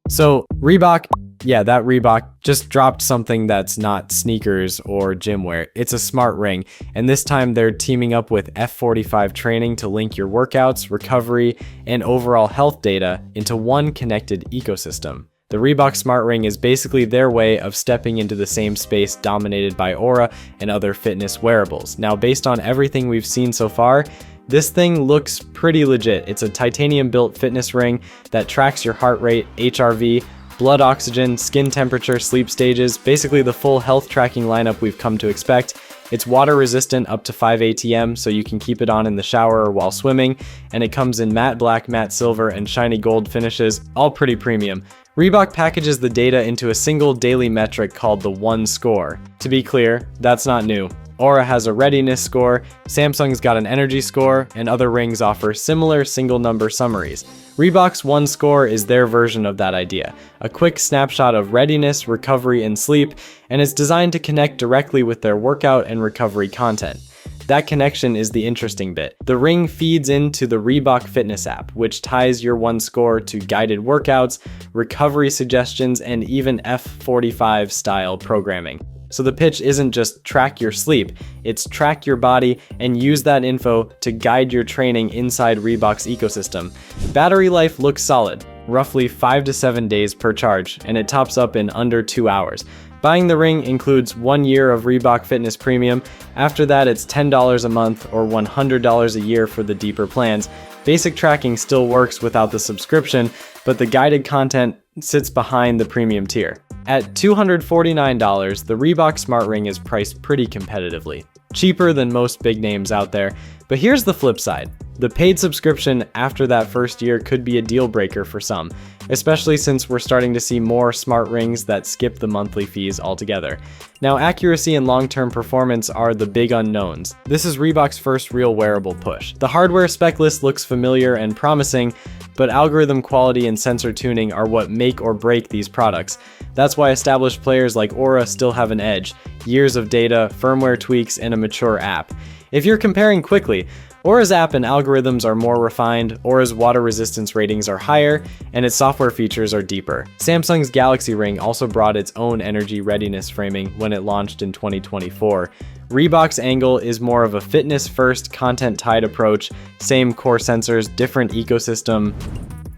So Reebok, yeah, that Reebok just dropped something that's not sneakers or gym wear. It's a smart ring, and this time they're teaming up with F45 Training to link your workouts, recovery, and overall health data into one connected ecosystem. The Reebok Smart Ring is basically their way of stepping into the same space dominated by Oura and other fitness wearables. Now, based on everything we've seen so far, this thing looks pretty legit. It's a titanium-built fitness ring that tracks your heart rate, HRV, blood oxygen, skin temperature, sleep stages, basically the full health tracking lineup we've come to expect. It's water resistant up to 5 ATM, so you can keep it on in the shower or while swimming, and it comes in matte black, matte silver, and shiny gold finishes, all pretty premium. Reebok packages the data into a single daily metric called the One Score. To be clear, that's not new. Oura has a readiness score, Samsung's got an energy score, and other rings offer similar single-number summaries. Reebok's One Score is their version of that idea, a quick snapshot of readiness, recovery, and sleep, and it's designed to connect directly with their workout and recovery content. That connection is the interesting bit. The ring feeds into the Reebok Fitness app, which ties your One Score to guided workouts, recovery suggestions, and even F45 style programming. So the pitch isn't just track your sleep, it's track your body and use that info to guide your training inside Reebok's ecosystem. Battery life looks solid, roughly 5 to 7 days per charge, and it tops up in under 2 hours. Buying the ring includes 1 year of Reebok Fitness Premium. After that, it's $10 a month or $100 a year for the deeper plans. Basic tracking still works without the subscription, but the guided content sits behind the premium tier. At $249, the Reebok Smart Ring is priced pretty competitively. Cheaper than most big names out there, but here's the flip side. The paid subscription after that first year could be a deal breaker for some, especially since we're starting to see more smart rings that skip the monthly fees altogether. Now, accuracy and long-term performance are the big unknowns. This is Reebok's first real wearable push. The hardware spec list looks familiar and promising, but algorithm quality and sensor tuning are what make or break these products. That's why established players like Oura still have an edge: years of data, firmware tweaks, and a mature app. If you're comparing quickly, Oura's app and algorithms are more refined, Oura's water resistance ratings are higher, and its software features are deeper. Samsung's Galaxy Ring also brought its own energy readiness framing when it launched in 2024. Reebok's angle is more of a fitness-first, content-tied approach, same core sensors, different ecosystem.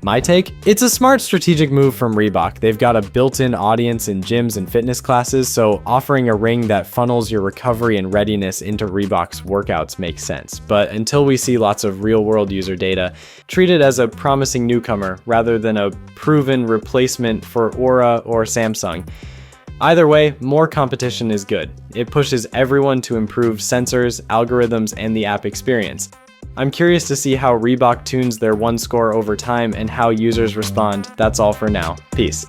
My take? It's a smart strategic move from Reebok. They've got a built-in audience in gyms and fitness classes, so offering a ring that funnels your recovery and readiness into Reebok's workouts makes sense. But until we see lots of real-world user data, treat it as a promising newcomer rather than a proven replacement for Oura or Samsung. Either way, more competition is good. It pushes everyone to improve sensors, algorithms, and the app experience. I'm curious to see how Reebok tunes their One Score over time and how users respond. That's all for now. Peace.